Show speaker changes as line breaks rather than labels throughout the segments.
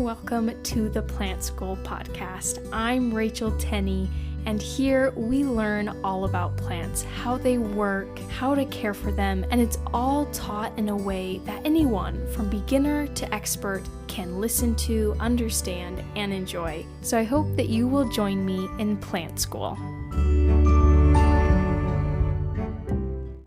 and welcome to the Plant School podcast. I'm Rachel Tenney, and here we learn all about plants, how they work, how to care for them, and it's all taught in a way that anyone from beginner to expert can listen to, understand, and enjoy. So I hope that you will join me in Plant School.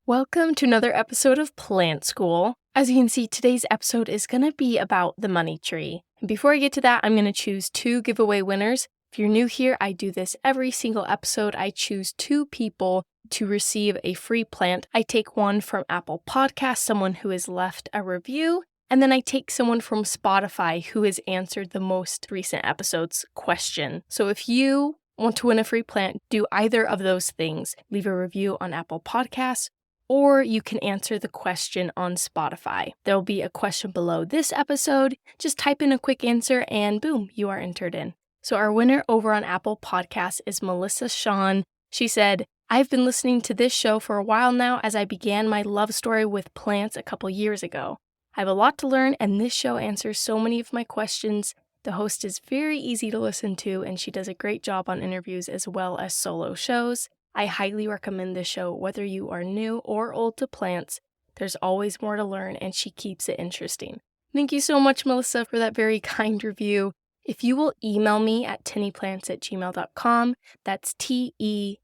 Welcome to another episode of Plant School. As you can see, today's episode is going to be about the money tree. And before I get to that, I'm going to choose 2 giveaway winners. If you're new here, I do this every single episode. I choose 2 people to receive a free plant. I take one from Apple Podcasts, someone who has left a review, and then I take someone from Spotify who has answered the most recent episode's question. So if you want to win a free plant, do either of those things. Leave a review on Apple Podcasts, or you can answer the question on Spotify. There'll be a question below this episode. Just type in a quick answer and boom, you are entered in. So our winner over on Apple Podcasts is Melissa Shawn. She said, I've been listening to this show for a while now as I began my love story with plants a couple years ago. I have a lot to learn and this show answers so many of my questions. The host is very easy to listen to and she does a great job on interviews as well as solo shows. I highly recommend this show whether you are new or old to plants. There's always more to learn and she keeps it interesting. Thank you so much, Melissa, for that very kind review. If you will email me at tenneyplants@gmail.com, that's TENNEY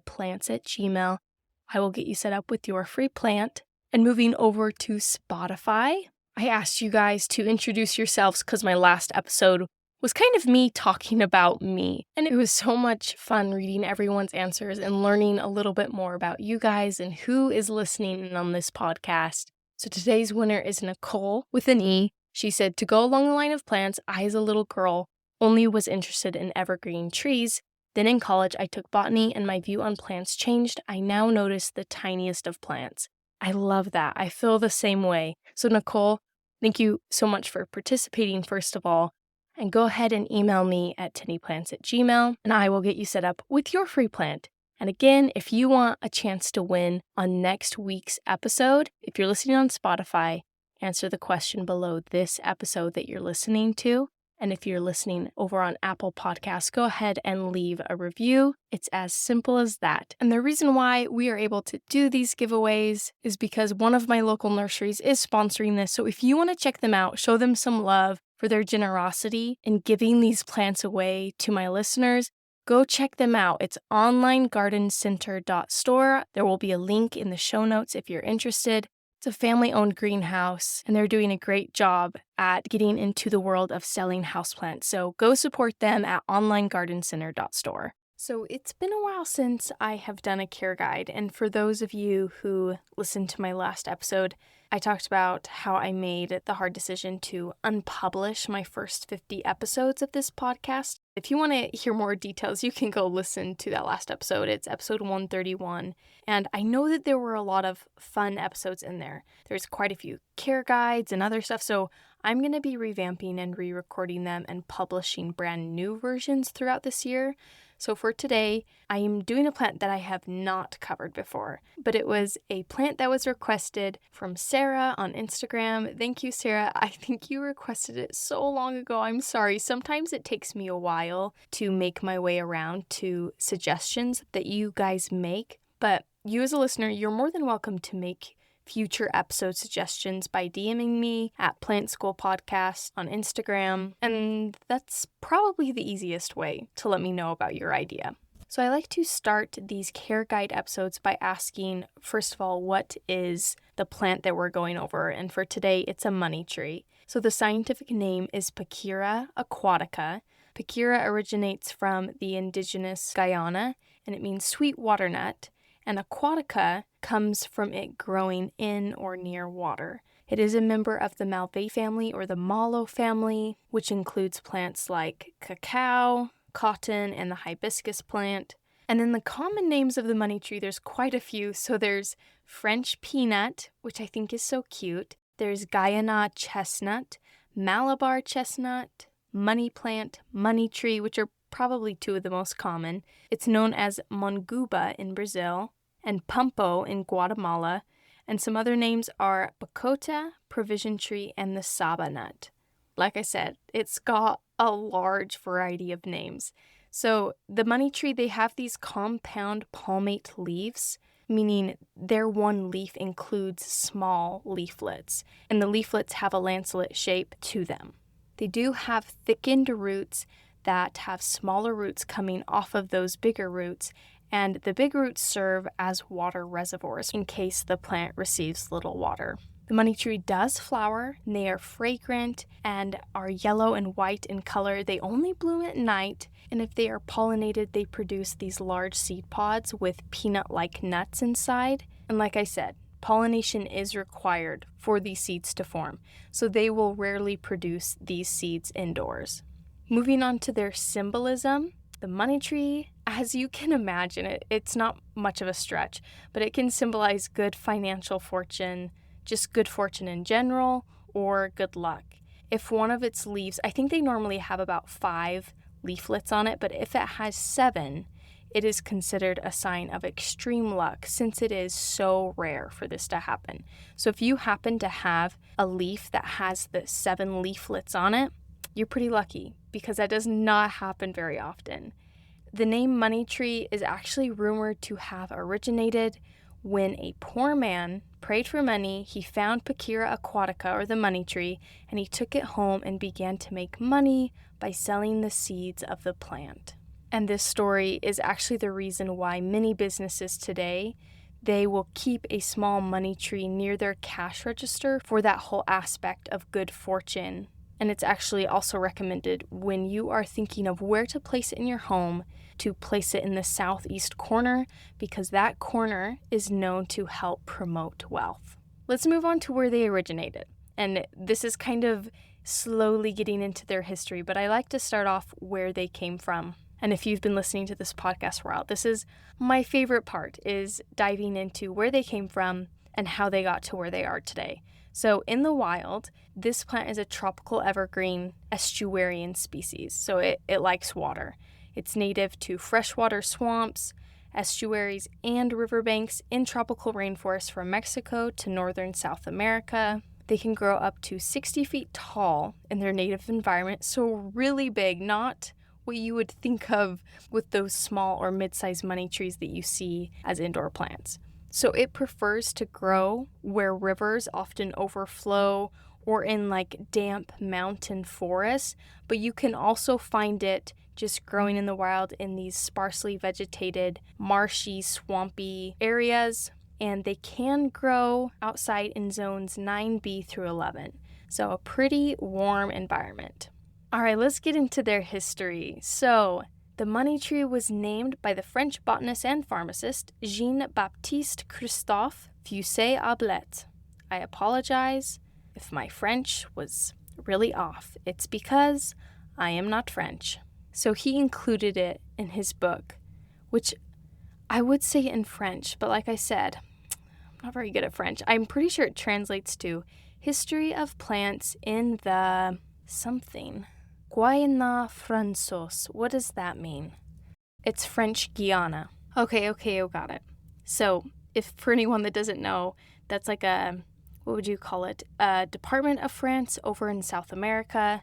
plants@gmail, I will get you set up with your free plant. And moving over to Spotify, I asked you guys to introduce yourselves because my last episode was kind of me talking about me. And it was so much fun reading everyone's answers and learning a little bit more about you guys and who is listening on this podcast. So today's winner is Nicole with an E. She said, to go along the line of plants, I as a little girl only was interested in evergreen trees. Then in college, I took botany and my view on plants changed. I now notice the tiniest of plants. I love that. I feel the same way. So Nicole, thank you so much for participating, first of all. And go ahead and email me at tenneyplants@gmail, and I will get you set up with your free plant. And again, if you want a chance to win on next week's episode, if you're listening on Spotify, answer the question below this episode that you're listening to. And if you're listening over on Apple Podcasts, go ahead and leave a review. It's as simple as that. And the reason why we are able to do these giveaways is because one of my local nurseries is sponsoring this. So if you want to check them out, show them some love for their generosity in giving these plants away to my listeners, go check them out. It's onlinegardencenter.store. There will be a link in the show notes if you're interested. It's a family-owned greenhouse, and they're doing a great job at getting into the world of selling houseplants. So go support them at onlinegardencenter.store. So it's been a while since I have done a care guide, and for those of you who listened to my last episode, I talked about how I made the hard decision to unpublish my first 50 episodes of this podcast. If you want to hear more details, you can go listen to that last episode. It's episode 131. And I know that there were a lot of fun episodes in there. There's quite a few care guides and other stuff. So I'm going to be revamping and re-recording them and publishing brand new versions throughout this year. So for today, I am doing a plant that I have not covered before, but it was a plant that was requested from Sarah on Instagram. Thank you, Sarah. I think you requested it so long ago. I'm sorry. Sometimes it takes me a while to make my way around to suggestions that you guys make, but you as a listener, you're more than welcome to make future episode suggestions by DMing me at Plant School Podcast on Instagram, and that's probably the easiest way to let me know about your idea. So I like to start these care guide episodes by asking, first of all, what is the plant that we're going over? And for today, it's a money tree. So the scientific name is Pachira aquatica. Pachira originates from the indigenous Guyana, and it means sweet water nut. And aquatica comes from it growing in or near water. It is a member of the Malvae family or the mallow family, which includes plants like cacao, cotton, and the hibiscus plant. And then the common names of the money tree, there's quite a few. So there's French peanut, which I think is so cute. There's Guyana chestnut, Malabar chestnut, money plant, money tree, which are probably 2 of the most common. It's known as monguba in Brazil and pumpo in Guatemala, and some other names are bacota, provision tree, and the saba nut. Like I said, it's got a large variety of names. So the money tree, they have these compound palmate leaves, meaning their one leaf includes small leaflets, and the leaflets have a lancelet shape to them. They do have thickened roots that have smaller roots coming off of those bigger roots, and the big roots serve as water reservoirs in case the plant receives little water. The money tree does flower, and they are fragrant and are yellow and white in color. They only bloom at night, and if they are pollinated, they produce these large seed pods with peanut-like nuts inside. And like I said, pollination is required for these seeds to form, so they will rarely produce these seeds indoors. Moving on to their symbolism, the money tree, as you can imagine, it's not much of a stretch, but it can symbolize good financial fortune, just good fortune in general, or good luck. If one of its leaves, I think they normally have about 5 leaflets on it, but if it has 7, it is considered a sign of extreme luck since it is so rare for this to happen. So if you happen to have a leaf that has the 7 leaflets on it, you're pretty lucky because that does not happen very often. The name money tree is actually rumored to have originated when a poor man prayed for money. He found Pachira aquatica, or the money tree, and he took it home and began to make money by selling the seeds of the plant. And this story is actually the reason why many businesses today, they will keep a small money tree near their cash register for that whole aspect of good fortune. And it's actually also recommended when you are thinking of where to place it in your home, to place it in the southeast corner because that corner is known to help promote wealth. Let's move on to where they originated. And this is kind of slowly getting into their history, but I like to start off where they came from. And if you've been listening to this podcast for a while, this is my favorite part, is diving into where they came from and how they got to where they are today. So in the wild, this plant is a tropical evergreen estuarian species, so it likes water. It's native to freshwater swamps, estuaries, and riverbanks in tropical rainforests from Mexico to northern South America. They can grow up to 60 feet tall in their native environment, so really big, not what you would think of with those small or mid-sized money trees that you see as indoor plants. So it prefers to grow where rivers often overflow or in like damp mountain forests, but you can also find it just growing in the wild in these sparsely vegetated, marshy, swampy areas, and they can grow outside in zones 9B through 11, so a pretty warm environment. All right, let's get into their history. So the money tree was named by the French botanist and pharmacist Jean-Baptiste Christophe Fusset-Ablette. I apologize if my French was really off. It's because I am not French. So he included it in his book, which I would say in French, but like I said, I'm not very good at French. I'm pretty sure it translates to History of Plants in the something. Guiana Francois. What does that mean? It's French Guiana. Okay, I got it. So, if for anyone that doesn't know, that's like what would you call it? A department of France over in South America.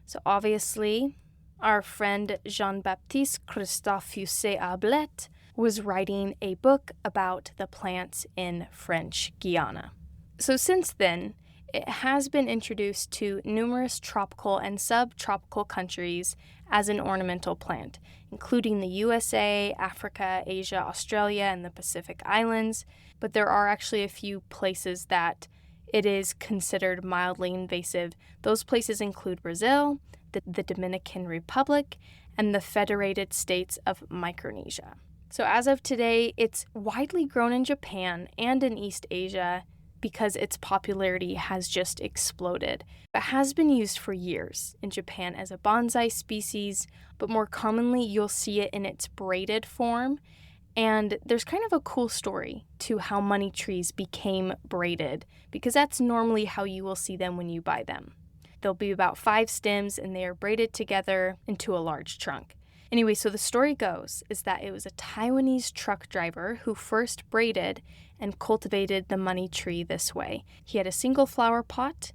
So obviously, our friend Jean-Baptiste Christophe Fusset-Ablette was writing a book about the plants in French Guiana. So since then, it has been introduced to numerous tropical and subtropical countries as an ornamental plant, including the USA, Africa, Asia, Australia, and the Pacific Islands. But there are actually a few places that it is considered mildly invasive. Those places include Brazil, the Dominican Republic, and the Federated States of Micronesia. So as of today, it's widely grown in Japan and in East Asia because its popularity has just exploded. It has been used for years in Japan as a bonsai species, but more commonly you'll see it in its braided form. And there's kind of a cool story to how money trees became braided, because that's normally how you will see them when you buy them. There'll be about 5 stems and they are braided together into a large trunk. Anyway, so the story goes is that it was a Taiwanese truck driver who first braided and cultivated the money tree this way. He had a single flower pot,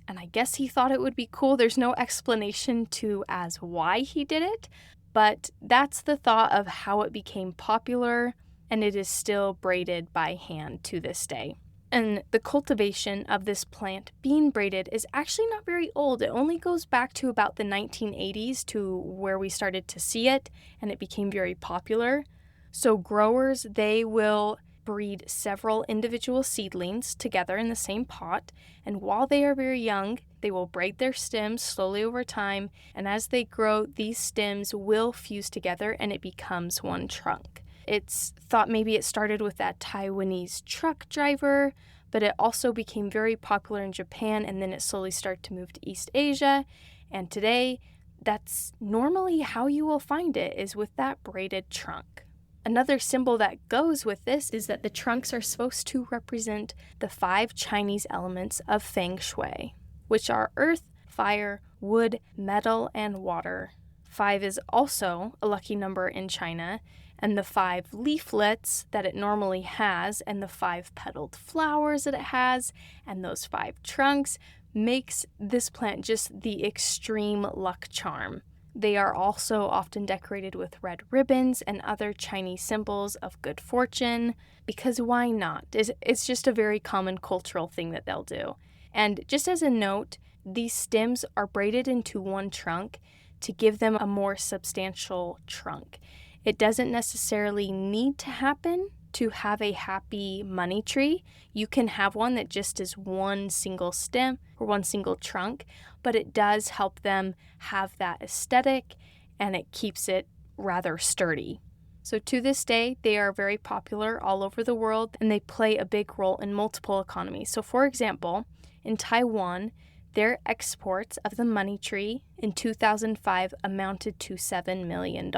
and I guess he thought it would be cool. There's no explanation to as why he did it, but that's the thought of how it became popular, and it is still braided by hand to this day. And the cultivation of this plant being braided is actually not very old. It only goes back to about the 1980s to where we started to see it, and it became very popular. So growers, they will breed several individual seedlings together in the same pot, and while they are very young, they will braid their stems slowly over time, and as they grow, these stems will fuse together and it becomes one trunk. It's thought maybe it started with that Taiwanese truck driver, but it also became very popular in Japan, and then it slowly started to move to East Asia, and today, that's normally how you will find it, is with that braided trunk. Another symbol that goes with this is that the trunks are supposed to represent the 5 Chinese elements of Feng Shui, which are earth, fire, wood, metal, and water. 5 is also a lucky number in China, and the 5 leaflets that it normally has, and the 5 petaled flowers that it has, and those 5 trunks makes this plant just the extreme luck charm. They are also often decorated with red ribbons and other Chinese symbols of good fortune, because why not? It's just a very common cultural thing that they'll do. And just as a note, these stems are braided into one trunk to give them a more substantial trunk. It doesn't necessarily need to happen to have a happy money tree. You can have one that just is one single stem or one single trunk, but it does help them have that aesthetic, and it keeps it rather sturdy. So to this day, they are very popular all over the world, and they play a big role in multiple economies. So for example, in Taiwan, their exports of the money tree in 2005 amounted to $7 million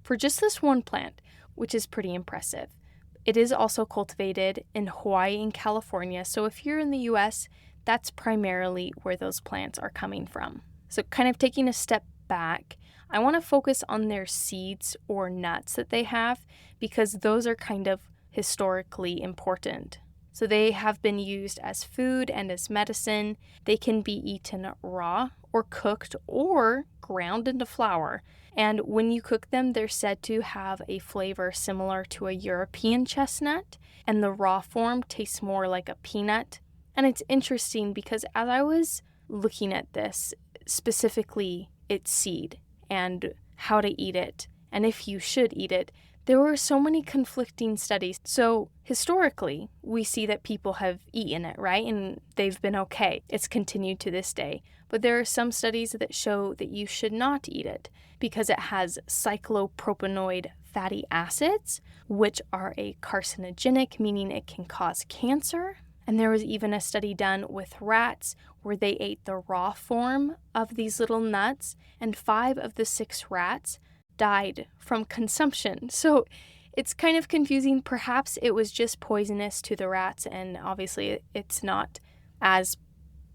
for just this one plant, which is pretty impressive. It is also cultivated in Hawaii and California, so if you're in the US, that's primarily where those plants are coming from. So kind of taking a step back, I want to focus on their seeds or nuts that they have, because those are kind of historically important. So they have been used as food and as medicine. They can be eaten raw or cooked or ground into flour. And when you cook them, they're said to have a flavor similar to a European chestnut, and the raw form tastes more like a peanut. And it's interesting because as I was looking at this, specifically its seed and how to eat it, and if you should eat it, there were so many conflicting studies. So historically, we see that people have eaten it, right? And they've been okay. It's continued to this day. But there are some studies that show that you should not eat it because it has cyclopropanoid fatty acids, which are a carcinogenic, meaning it can cause cancer. And there was even a study done with rats where they ate the raw form of these little nuts, and 5 of the 6 rats died from consumption. So it's kind of confusing. Perhaps it was just poisonous to the rats, and obviously it's not as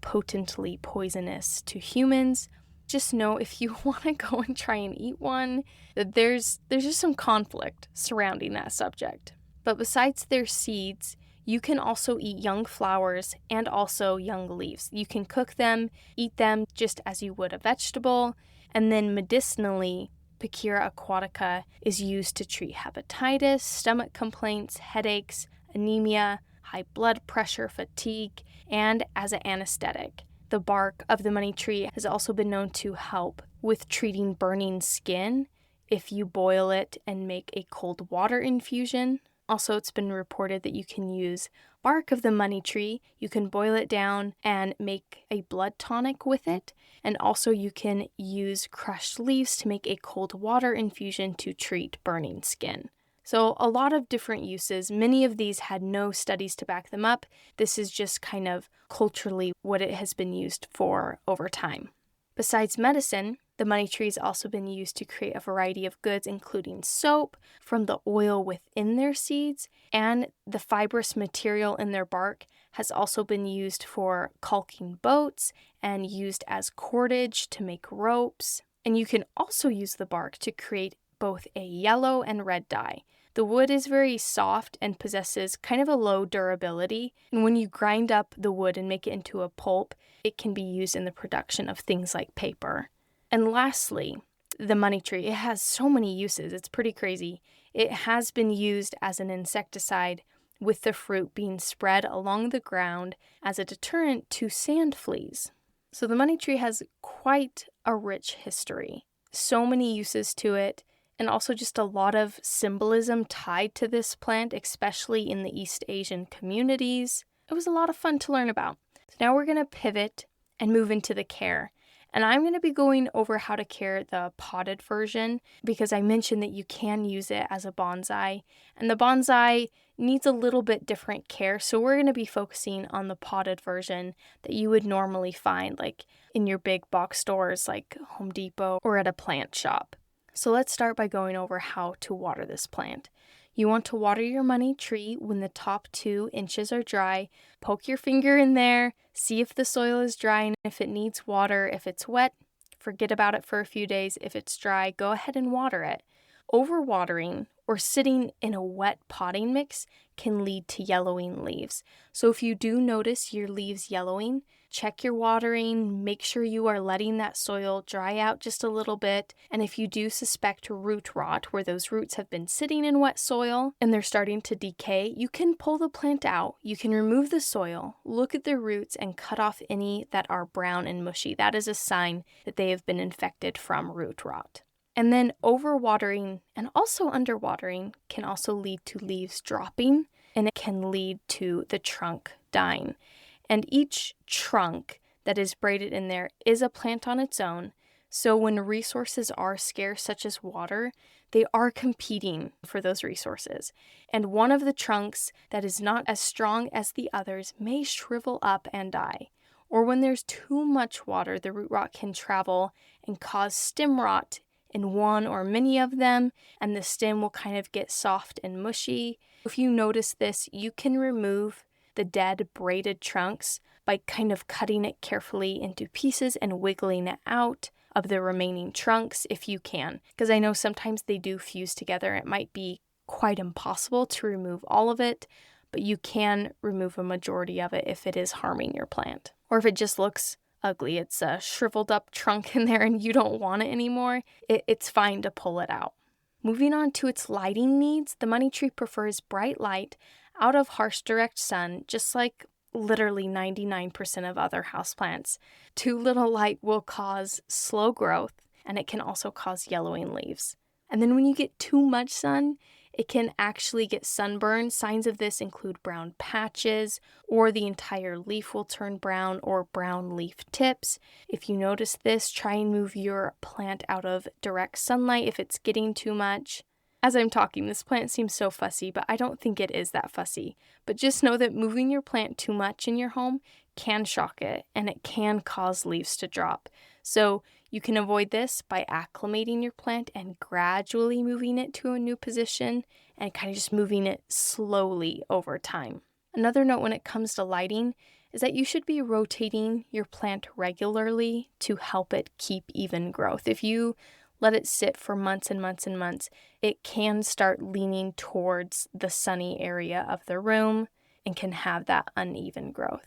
potently poisonous to humans. Just know if you want to go and try and eat one, that there's just some conflict surrounding that subject. But besides their seeds, you can also eat young flowers and also young leaves. You can cook them, eat them just as you would a vegetable, and then medicinally, Pachira aquatica is used to treat hepatitis, stomach complaints, headaches, anemia, high blood pressure, fatigue, and as an anesthetic. The bark of the money tree has also been known to help with treating burning skin if you boil it and make a cold water infusion. Also, it's been reported that you can use bark of the money tree, you can boil it down and make a blood tonic with it, and also you can use crushed leaves to make a cold water infusion to treat burning skin. So a lot of different uses. Many of these had no studies to back them up. This is just kind of culturally what it has been used for over time. Besides medicine, the money tree has also been used to create a variety of goods, including soap from the oil within their seeds, and the fibrous material in their bark has also been used for caulking boats and used as cordage to make ropes. And you can also use the bark to create both a yellow and red dye. The wood is very soft and possesses kind of a low durability, and when you grind up the wood and make it into a pulp, it can be used in the production of things like paper. And lastly, the money tree. It has so many uses, it's pretty crazy. It has been used as an insecticide, with the fruit being spread along the ground as a deterrent to sand fleas. So the money tree has quite a rich history. So many uses to it, and also just a lot of symbolism tied to this plant, especially in the East Asian communities. It was a lot of fun to learn about. So now we're going to pivot and move into the care. And I'm going to be going over how to care the potted version because I mentioned that you can use it as a bonsai. And the bonsai needs a little bit different care. So we're going to be focusing on the potted version that you would normally find like in your big box stores like Home Depot or at a plant shop. So let's start by going over how to water this plant. You want to water your money tree when the top 2 inches are dry. Poke your finger in there, see if the soil is dry and if it needs water. If it's wet, forget about it for a few days. If it's dry, go ahead and water it. Overwatering or sitting in a wet potting mix can lead to yellowing leaves. So if you do notice your leaves yellowing, check your watering, make sure you are letting that soil dry out just a little bit. And if you do suspect root rot, where those roots have been sitting in wet soil and they're starting to decay, you can pull the plant out. You can remove the soil, look at the roots, and cut off any that are brown and mushy. That is a sign that they have been infected from root rot. And then overwatering and also underwatering can also lead to leaves dropping, and it can lead to the trunk dying. And each trunk that is braided in there is a plant on its own. So when resources are scarce, such as water, they are competing for those resources. And one of the trunks that is not as strong as the others may shrivel up and die. Or when there's too much water, the root rot can travel and cause stem rot in one or many of them, and the stem will kind of get soft and mushy. If you notice this, you can remove the dead braided trunks by kind of cutting it carefully into pieces and wiggling it out of the remaining trunks if you can. Because I know sometimes they do fuse together. It might be quite impossible to remove all of it, but you can remove a majority of it if it is harming your plant. Or if it just looks ugly, it's a shriveled up trunk in there and you don't want it anymore, it's fine to pull it out. Moving on to its lighting needs, the money tree prefers bright light out of harsh direct sun, just like literally 99% of other houseplants. Too little light will cause slow growth, and it can also cause yellowing leaves. And then when you get too much sun, it can actually get sunburn. Signs of this include brown patches, or the entire leaf will turn brown, or brown leaf tips. If you notice this, try and move your plant out of direct sunlight if it's getting too much. As I'm talking, this plant seems so fussy, but I don't think it is that fussy. But just know that moving your plant too much in your home can shock it, and it can cause leaves to drop. So you can avoid this by acclimating your plant and gradually moving it to a new position and kind of just moving it slowly over time. Another note when it comes to lighting is that you should be rotating your plant regularly to help it keep even growth. If you let it sit for months and months and months, it can start leaning towards the sunny area of the room and can have that uneven growth.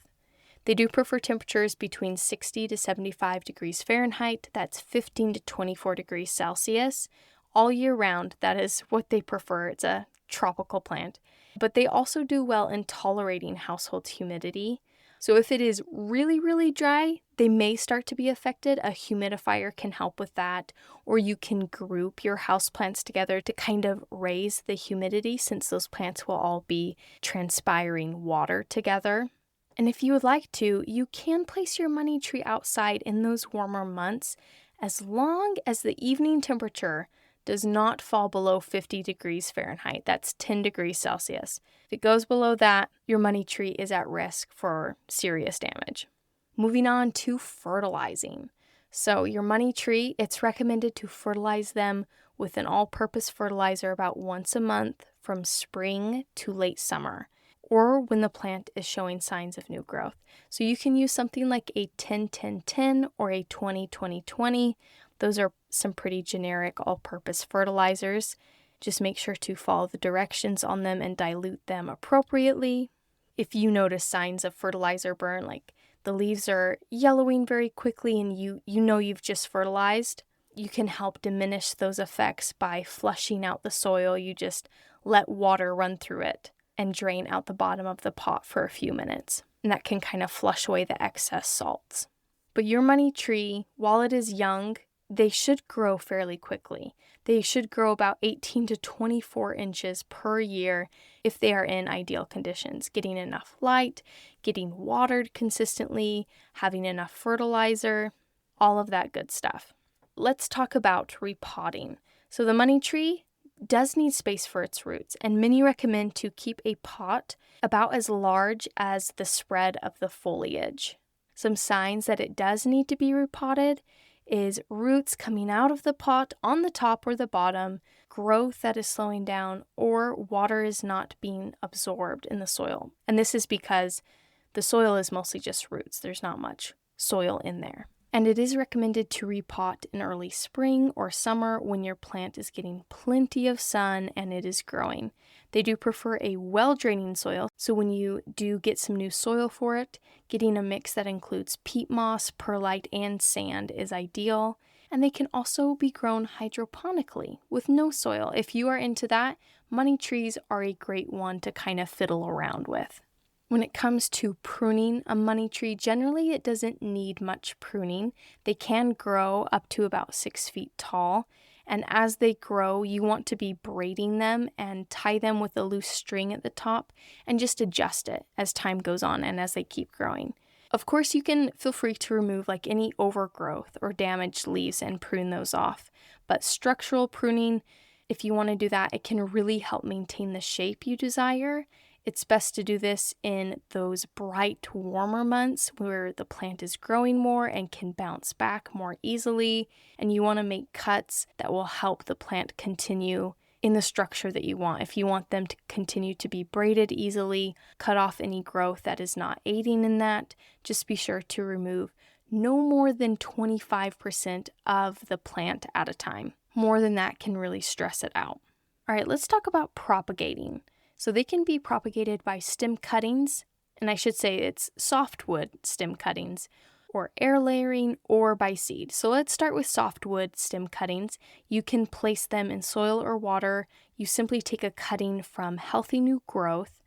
They do prefer temperatures between 60 to 75 degrees Fahrenheit, that's 15 to 24 degrees Celsius, all year round. That is what they prefer. It's a tropical plant. But they also do well in tolerating household humidity. So if it is really, really dry, they may start to be affected. A humidifier can help with that, or you can group your houseplants together to kind of raise the humidity, since those plants will all be transpiring water together. And if you would like to, you can place your money tree outside in those warmer months as long as the evening temperature does not fall below 50 degrees Fahrenheit. That's 10 degrees Celsius. If it goes below that, your money tree is at risk for serious damage. Moving on to fertilizing. So your money tree, it's recommended to fertilize them with an all-purpose fertilizer about once a month from spring to late summer, or when the plant is showing signs of new growth. So you can use something like a 10-10-10 or a 20-20-20. Those are some pretty generic all-purpose fertilizers. Just make sure to follow the directions on them and dilute them appropriately. If you notice signs of fertilizer burn, like the leaves are yellowing very quickly and you know you've just fertilized, you can help diminish those effects by flushing out the soil. You just let water run through it and drain out the bottom of the pot for a few minutes. And that can kind of flush away the excess salts. But your money tree, while it is young, they should grow fairly quickly. They should grow about 18 to 24 inches per year if they are in ideal conditions, getting enough light, getting watered consistently, having enough fertilizer, all of that good stuff. Let's talk about repotting. So the money tree does need space for its roots, and many recommend to keep a pot about as large as the spread of the foliage. Some signs that it does need to be repotted is roots coming out of the pot on the top or the bottom, growth that is slowing down, or water is not being absorbed in the soil. And this is because the soil is mostly just roots. There's not much soil in there. And it is recommended to repot in early spring or summer when your plant is getting plenty of sun and it is growing. They do prefer a well-draining soil, so when you do get some new soil for it, getting a mix that includes peat moss, perlite, and sand is ideal. And they can also be grown hydroponically with no soil. If you are into that, money trees are a great one to kind of fiddle around with. When it comes to pruning a money tree, generally it doesn't need much pruning. They can grow up to about 6 feet tall, and as they grow, you want to be braiding them and tie them with a loose string at the top and just adjust it as time goes on and as they keep growing. Of course, you can feel free to remove like any overgrowth or damaged leaves and prune those off, but structural pruning, if you want to do that, it can really help maintain the shape you desire. It's best to do this in those bright, warmer months where the plant is growing more and can bounce back more easily, and you want to make cuts that will help the plant continue in the structure that you want. If you want them to continue to be braided easily, cut off any growth that is not aiding in that, just be sure to remove no more than 25% of the plant at a time. More than that can really stress it out. All right, let's talk about propagating. So they can be propagated by stem cuttings, and I should say it's softwood stem cuttings, or air layering, or by seed. So let's start with softwood stem cuttings. You can place them in soil or water. You simply take a cutting from healthy new growth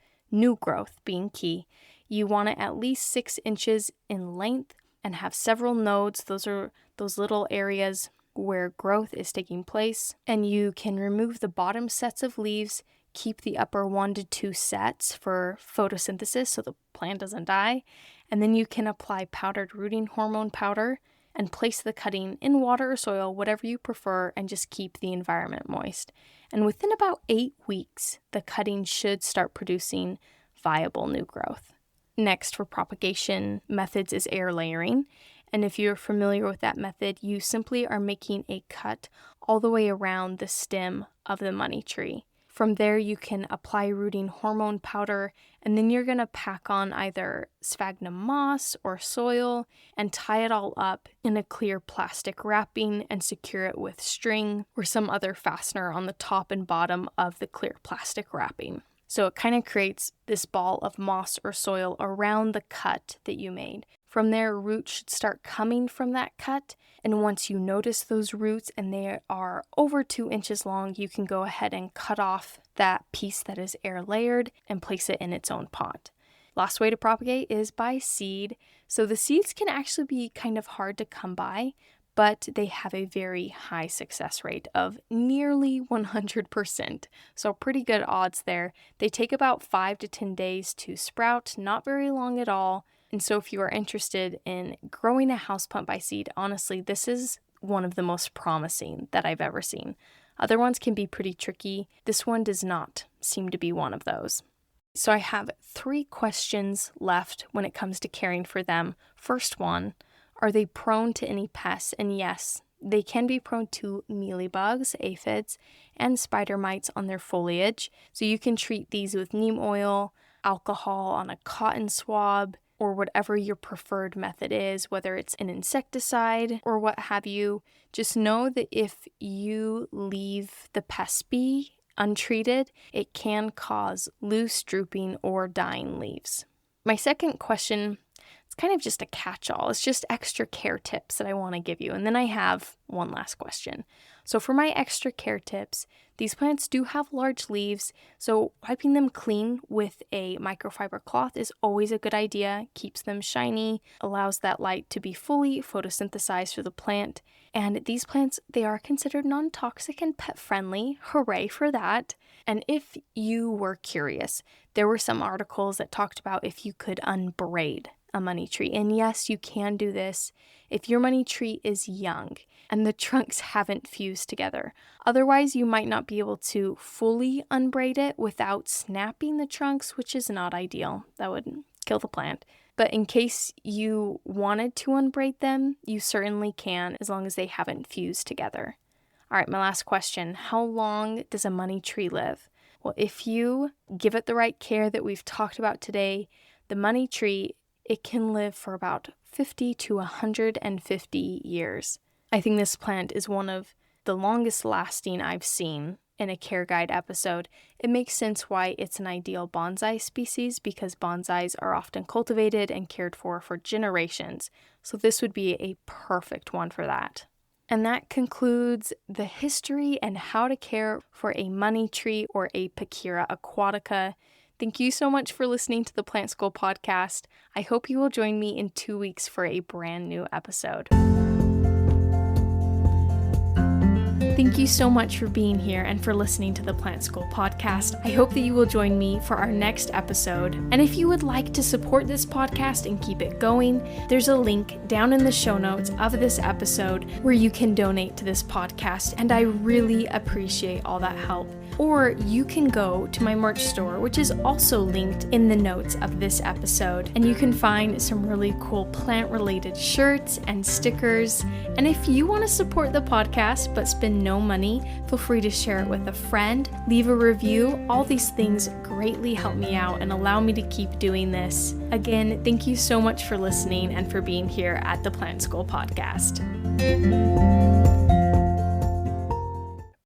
being key. You want it at least 6 inches in length and have several nodes. Those are those little areas where growth is taking place. And you can remove the bottom sets of leaves, keep the upper 1 to 2 sets for photosynthesis so the plant doesn't die, and then you can apply powdered rooting hormone powder and place the cutting in water or soil, whatever you prefer, and just keep the environment moist. And within about 8 weeks, the cutting should start producing viable new growth. Next for propagation methods is air layering. And if you're familiar with that method, you simply are making a cut all the way around the stem of the money tree. From there, you can apply rooting hormone powder, and then you're going to pack on either sphagnum moss or soil and tie it all up in a clear plastic wrapping and secure it with string or some other fastener on the top and bottom of the clear plastic wrapping. So it kind of creates this ball of moss or soil around the cut that you made. From there, roots should start coming from that cut, and once you notice those roots and they are over 2 inches long, you can go ahead and cut off that piece that is air layered and place it in its own pot. Last way to propagate is by seed. So the seeds can actually be kind of hard to come by, but they have a very high success rate of nearly 100%. So pretty good odds there. They take about 5 to 10 days to sprout, not very long at all. And so if you are interested in growing a houseplant by seed, honestly, this is one of the most promising that I've ever seen. Other ones can be pretty tricky. This one does not seem to be one of those. So I have 3 questions left when it comes to caring for them. First one, are they prone to any pests? And yes, they can be prone to mealybugs, aphids, and spider mites on their foliage. So you can treat these with neem oil, alcohol on a cotton swab, or whatever your preferred method is, whether it's an insecticide or what have you. Just know that if you leave the pest be untreated, it can cause loose, drooping, or dying leaves. My second question, it's kind of just a catch-all. It's just extra care tips that I want to give you. And then I have one last question. So for my extra care tips, these plants do have large leaves, so wiping them clean with a microfiber cloth is always a good idea. Keeps them shiny, allows that light to be fully photosynthesized for the plant. And these plants, they are considered non-toxic and pet-friendly. Hooray for that. And if you were curious, there were some articles that talked about if you could unbraid a money tree. And yes, you can do this if your money tree is young and the trunks haven't fused together. Otherwise, you might not be able to fully unbraid it without snapping the trunks, which is not ideal. That would kill the plant. But in case you wanted to unbraid them, you certainly can, as long as they haven't fused together. All right, my last question. How long does a money tree live? Well, if you give it the right care that we've talked about today, the money tree, it can live for about 50 to 150 years. I think this plant is one of the longest lasting I've seen in a care guide episode. It makes sense why it's an ideal bonsai species, because bonsais are often cultivated and cared for generations. So this would be a perfect one for that. And that concludes the history and how to care for a money tree or a Pachira aquatica. Thank you so much for listening to the Plant School podcast. I hope you will join me in 2 weeks for a brand new episode. Thank you so much for being here and for listening to the Plant School podcast. I hope that you will join me for our next episode. And if you would like to support this podcast and keep it going, there's a link down in the show notes of this episode where you can donate to this podcast. And I really appreciate all that help. Or you can go to my merch store, which is also linked in the notes of this episode. And you can find some really cool plant-related shirts and stickers. And if you want to support the podcast but spend no money, feel free to share it with a friend, leave a review. All these things greatly help me out and allow me to keep doing this. Again, thank you so much for listening and for being here at the Plant School podcast.